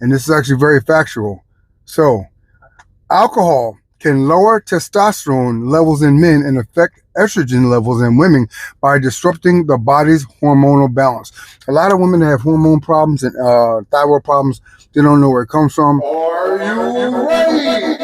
and this is actually very factual. So, alcohol can lower testosterone levels in men and affect estrogen levels in women by disrupting the body's hormonal balance. A lot of women have hormone problems and thyroid problems. They don't know where it comes from. Are you ready?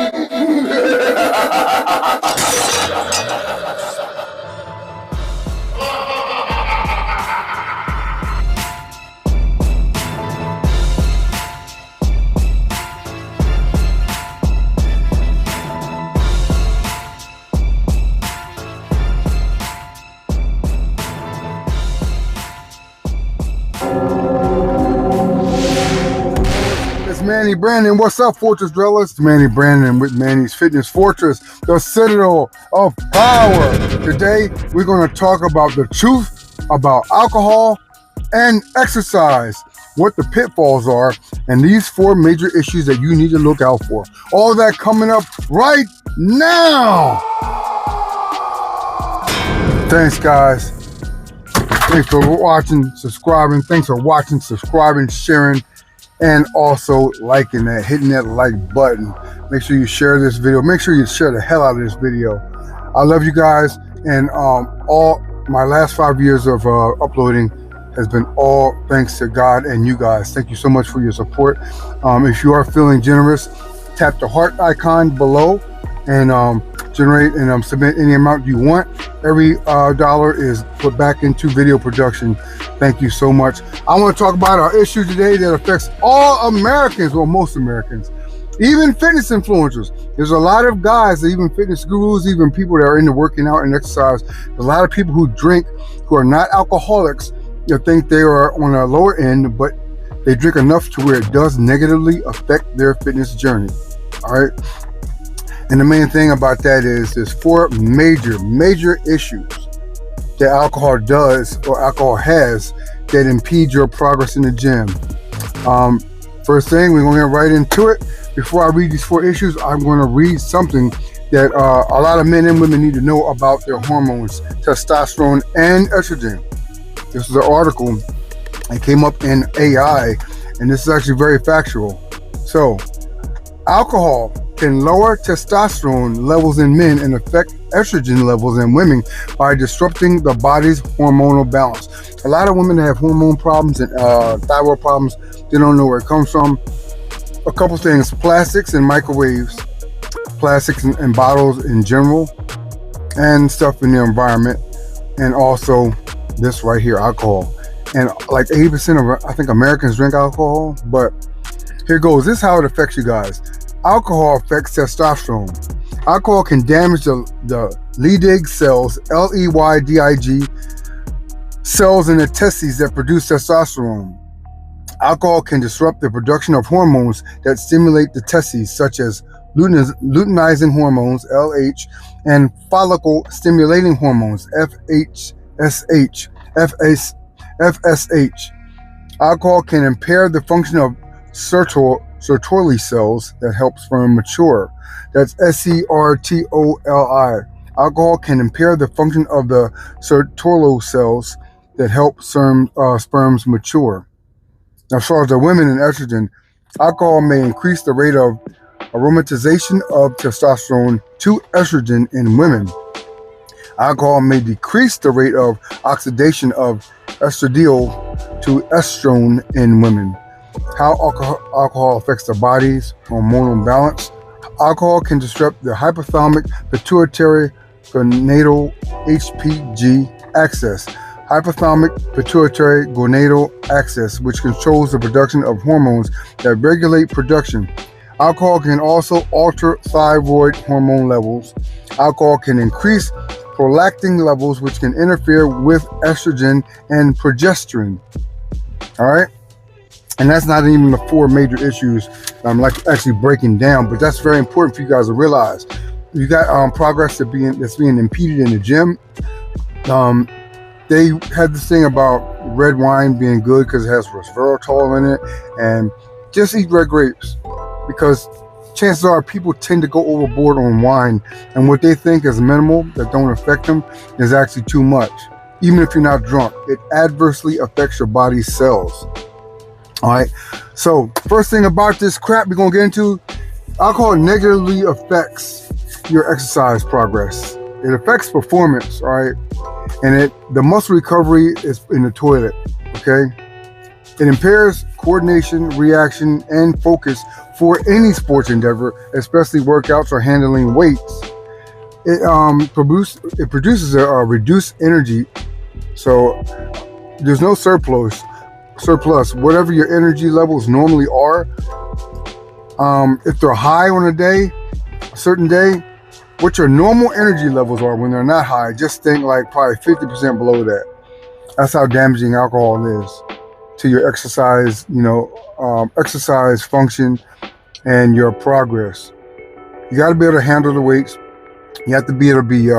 Manny Brandon, what's up, Fortress Dwellers? It's Manny Brandon with Mannys Fitness Fortress, the citadel of power. Today, we're going to talk about the truth about alcohol and exercise, what the pitfalls are, and these 4 major issues that you need to look out for. All that coming up right now. Thanks, guys. Thanks for watching, subscribing. Thanks for watching, subscribing, sharing, and also liking that, hitting that like button. Make sure you share this video. Make sure you share the hell out of this video. I love you guys, and all my last 5 years of uploading has been all thanks to God and you guys. Thank you so much for your support. If you are feeling generous, tap the heart icon below and generate and submit any amount you want. Every dollar is put back into video production. Thank you so much. I want to talk about our issue today that affects all Americans, or most Americans, even fitness influencers. There's a lot of guys, even fitness gurus, even people that are into working out and exercise. There's a lot of people who drink, who are not alcoholics. You think they are on a lower end, but they drink enough to where it does negatively affect their fitness journey. All right. And the main thing about that is there's 4 major issues that alcohol does, or alcohol has, that impede your progress in the gym. First thing, we're going to get right into it. Before I read these 4 issues, I'm going to read something that a lot of men and women need to know about their hormones, testosterone and estrogen. This is an article that came up in AI, and this is actually very factual. So, alcohol can lower testosterone levels in men and affect estrogen levels in women by disrupting the body's hormonal balance. A lot of women have hormone problems and thyroid problems. They don't know where it comes from. A couple things: plastics and microwaves, plastics and bottles in general, and stuff in the environment, and also this right here, alcohol. And like 80% of, I think, Americans drink alcohol, but here goes. This is how it affects you guys. Alcohol affects testosterone. Alcohol can damage the Leydig cells, Leydig cells in the testes that produce testosterone. Alcohol can disrupt the production of hormones that stimulate the testes, such as luteinizing hormones, LH, and follicle stimulating hormones, FSH. Alcohol can impair the function of Sertoli cells that help sperm mature. That's Sertoli. Alcohol can impair the function of the Sertoli cells that help sperms mature. Now, as far as the women and estrogen, alcohol may increase the rate of aromatization of testosterone to estrogen in women. Alcohol may decrease the rate of oxidation of estradiol to estrone in women. How alcohol affects the body's hormonal balance. Alcohol can disrupt the hypothalamic pituitary gonadal HPG axis. Hypothalamic pituitary gonadal axis, which controls the production of hormones that regulate production. Alcohol can also alter thyroid hormone levels. Alcohol can increase prolactin levels, which can interfere with estrogen and progesterone. All right. And that's not even the 4 major issues I'm actually breaking down, but that's very important for you guys to realize. You got progress that's being impeded in the gym. They had this thing about red wine being good because it has resveratrol in it, and just eat red grapes, because chances are people tend to go overboard on wine, and what they think is minimal that don't affect them is actually too much. Even if you're not drunk, it adversely affects your body's cells. All right. So first thing about this crap we're gonna get into, alcohol negatively affects your exercise progress. It affects performance, all right? And the muscle recovery is in the toilet, okay? It impairs coordination, reaction, and focus for any sports endeavor, especially workouts or handling weights. It produces a reduced energy, so there's no surplus. Whatever your energy levels normally are, if they're high on a certain day, what your normal energy levels are when they're not high, just think like probably 50% below that. That's how damaging alcohol is to your exercise, exercise function and your progress. You got to be able to handle the weights. You have to be able to be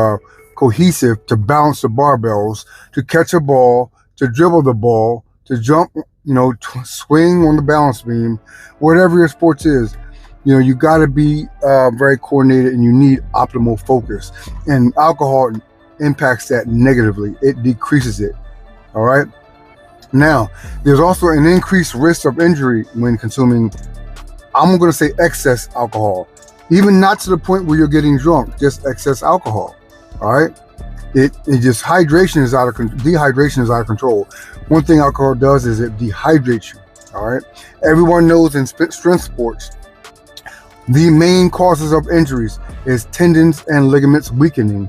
cohesive to balance the barbells, to catch a ball, to dribble the ball, to jump, swing on the balance beam, whatever your sports is. You got to be very coordinated, and you need optimal focus. And alcohol impacts that negatively. It decreases it. All right. Now, there's also an increased risk of injury when consuming, I'm going to say, excess alcohol. Even not to the point where you're getting drunk, just excess alcohol. All right. Dehydration is out of control. One thing alcohol does is it dehydrates you. All right. Everyone knows in strength sports, the main causes of injuries is tendons and ligaments weakening,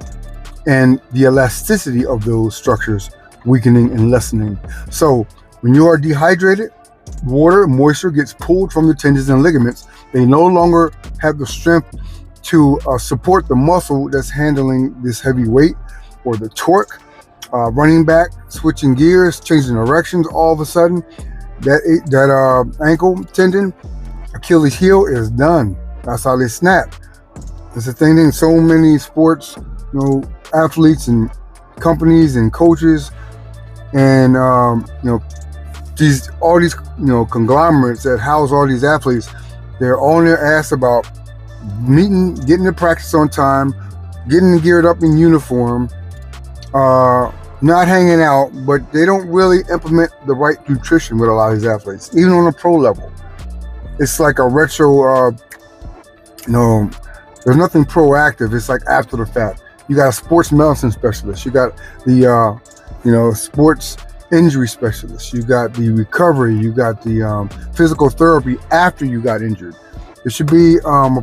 and the elasticity of those structures weakening and lessening. So when you are dehydrated, moisture gets pulled from the tendons and ligaments. They no longer have the strength to support the muscle that's handling this heavy weight or the torque. Running back, switching gears, changing directions, all of a sudden, that ankle tendon, Achilles heel is done. That's how they snap. It's the thing in so many sports, athletes and companies and coaches and all these conglomerates that house all these athletes. They're on their ass about getting to practice on time, getting geared up in uniform, not hanging out, but they don't really implement the right nutrition with a lot of these athletes, even on a pro level. It's like a retro. There's nothing proactive. It's like after the fact. You got a sports medicine specialist. You got the sports injury specialist. You got the recovery. You got the physical therapy after you got injured. There should be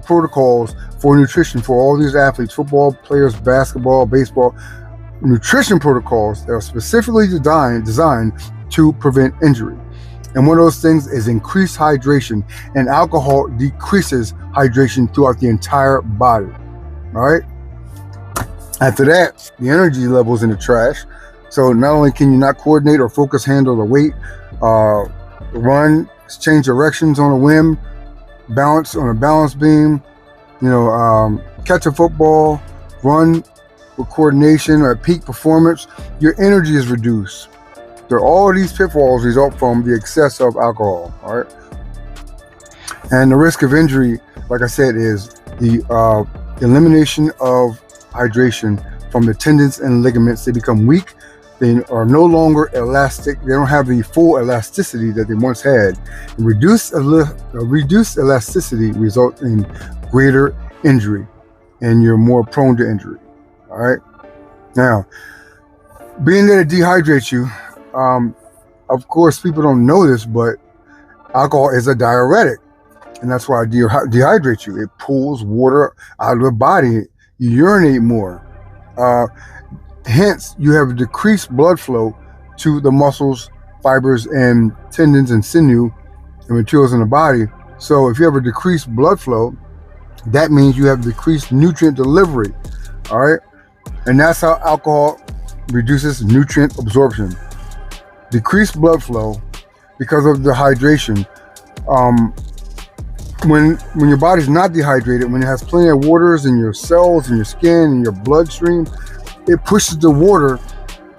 protocols for nutrition for all these athletes, football players, basketball, baseball, nutrition protocols that are specifically designed to prevent injury. And one of those things is increased hydration, and alcohol decreases hydration throughout the entire body. All right. After that, the energy level's in the trash. So not only can you not coordinate or focus, handle the weight, run, change directions on a whim, balance on a balance beam, catch a football, run with coordination or peak performance, your energy is reduced. All of these pitfalls result from the excess of alcohol, all right? And the risk of injury, like I said, is the elimination of hydration from the tendons and ligaments. They become weak. They are no longer elastic. They don't have the full elasticity that they once had. Reduced elasticity results in greater injury, and you're more prone to injury, all right? Now, being that it dehydrates you, of course, people don't know this, but alcohol is a diuretic, and that's why it dehydrates you. It pulls water out of the body. You urinate more. Hence, you have decreased blood flow to the muscles, fibers, and tendons and sinew and materials in the body. So if you have a decreased blood flow, that means you have decreased nutrient delivery, all right? And that's how alcohol reduces nutrient absorption. Decreased blood flow because of the hydration. When your body's not dehydrated, when it has plenty of waters in your cells, in your skin, in your bloodstream, it pushes the water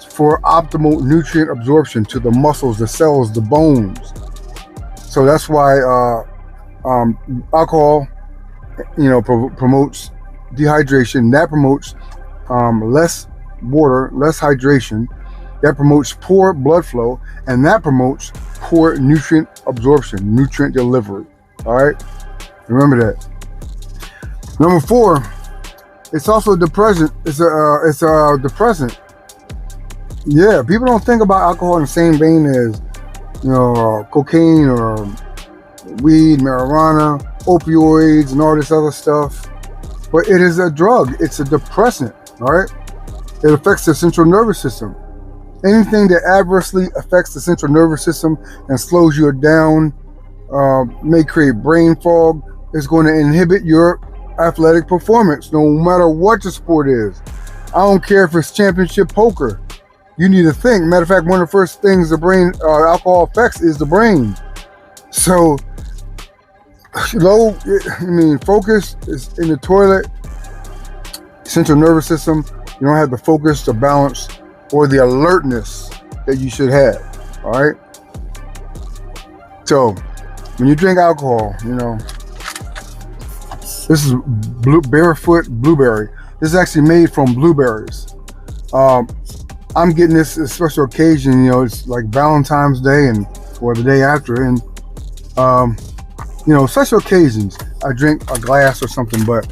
for optimal nutrient absorption to the muscles, the cells, the bones. So that's why alcohol, promotes dehydration. That promotes less water, less hydration. That promotes poor blood flow, and that promotes poor nutrient absorption, nutrient delivery. All right, remember that. Number 4, it's also a depressant. It's a depressant. Yeah, people don't think about alcohol in the same vein as cocaine or weed, marijuana, opioids, and all this other stuff. But it is a drug. It's a depressant. All right, it affects the central nervous system. Anything that adversely affects the central nervous system and slows you down, may create brain fog, is going to inhibit your athletic performance, no matter what the sport is. I don't care if it's championship poker. You need to think. Matter of fact, one of the first things the brain alcohol affects is the brain. So, focus is in the toilet, central nervous system. You don't have the focus, the balance, or the alertness that you should have. All right. So, when you drink alcohol, this is barefoot blueberry. This is actually made from blueberries. I'm getting this a special occasion. It's like Valentine's Day or the day after, and special occasions. I drink a glass or something, but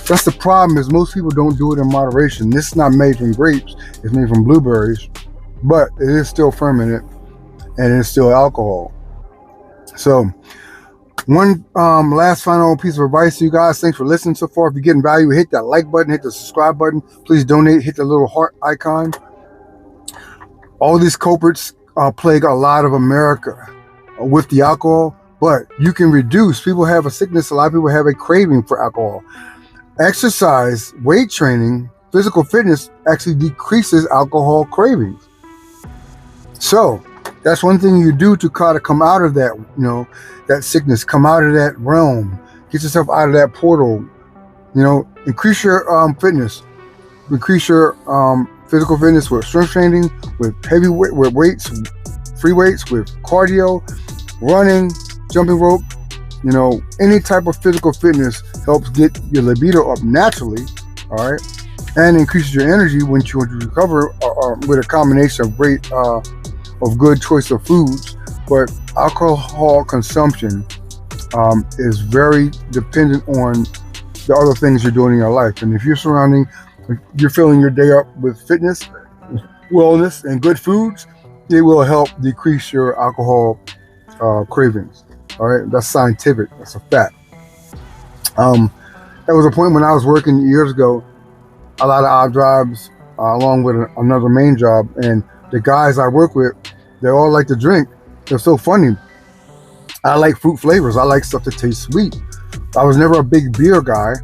that's the problem. Is most people don't do it in moderation. This is not made from grapes. It's made from blueberries, but it is still fermented and it's still alcohol. So, one last final piece of advice to you guys. Thanks for listening so far. If you're getting value, hit that like button, hit the subscribe button. Please donate, hit the little heart icon. All these culprits plague a lot of America with the alcohol, but you can reduce. People have a sickness. A lot of people have a craving for alcohol. Exercise, weight training, physical fitness actually decreases alcohol cravings. So that's one thing you do to try to come out of that, that sickness, come out of that realm, get yourself out of that portal, increase your fitness, increase your physical fitness with strength training, with heavy weight, with weights, free weights, with cardio, running, jumping rope. Any type of physical fitness helps get your libido up naturally, all right, and increases your energy when you recover with a combination of of good choice of foods. But alcohol consumption is very dependent on the other things you're doing in your life. And if you're filling your day up with fitness, wellness, and good foods, it will help decrease your alcohol cravings. All right, that's scientific. That's a fact. There was a point when I was working years ago, a lot of odd jobs along with another main job, and the guys I work with, they all like to drink. They're so funny. I like fruit flavors. I like stuff that tastes sweet. I was never a big beer guy.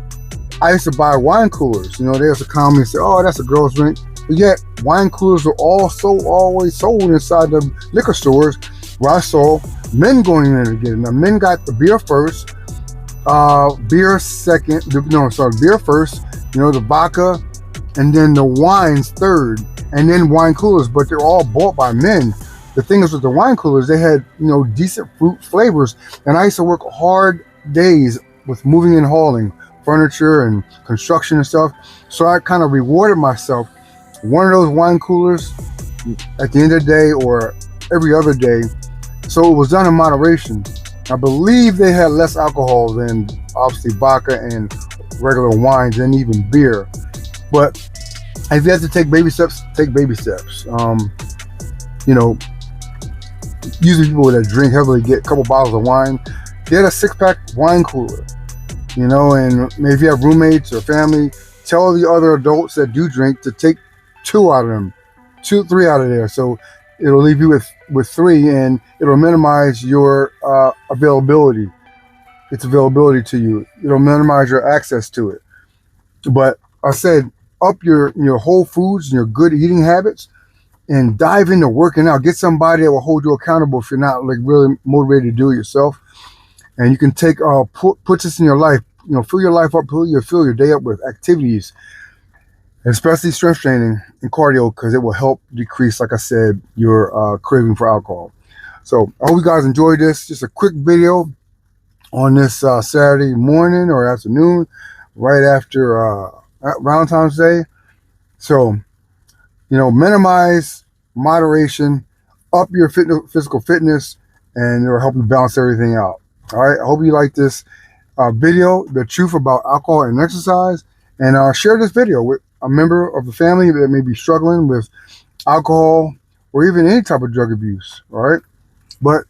I used to buy wine coolers. There's a comment say, "Oh, that's a girl's drink." But yet, wine coolers are also always sold inside the liquor stores, where I saw men going in there to get it. Now, men got the beer first, beer second. Beer first. The vodka, and then the wines third, and then wine coolers. But they're all bought by men. The thing is with the wine coolers, they had decent fruit flavors, and I used to work hard days with moving and hauling furniture and construction and stuff. So I kind of rewarded myself. One of those wine coolers at the end of the day or every other day. So it was done in moderation. I believe they had less alcohol than obviously vodka and regular wines and even beer. But if you have to take baby steps, take baby steps. Usually people that drink heavily get a couple bottles of wine. Get a 6-pack wine cooler. And maybe if you have roommates or family, tell the other adults that do drink to take 2 out of them, 3 out of there. So it'll leave you with 3, and it'll minimize your availability. Its availability to you. It'll minimize your access to it. But I said, up your whole foods and your good eating habits, and dive into working out. Get somebody that will hold you accountable if you're not really motivated to do it yourself. And you can take put this in your life. Fill your life up, fill your day up with activities, especially strength training and cardio, because it will help decrease, like I said, your craving for alcohol. So I hope you guys enjoyed this. Just a quick video on this Saturday morning or afternoon, right after Valentine's Day. So, minimize moderation, up your physical fitness, and it'll help you balance everything out. All right, I hope you like this video, the truth about alcohol and exercise, and share this video with a member of the family that may be struggling with alcohol or even any type of drug abuse. All right, but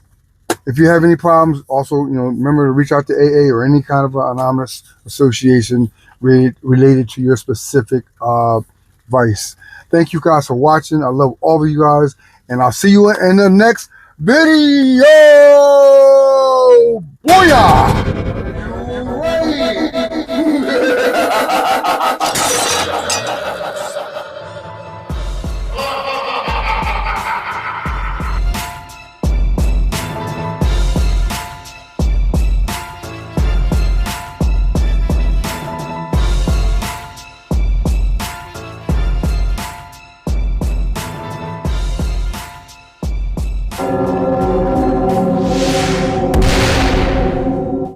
if you have any problems, also, remember to reach out to AA or any kind of anonymous association related to your specific vice. Thank you guys for watching. I love all of you guys, and I'll see you in the next video.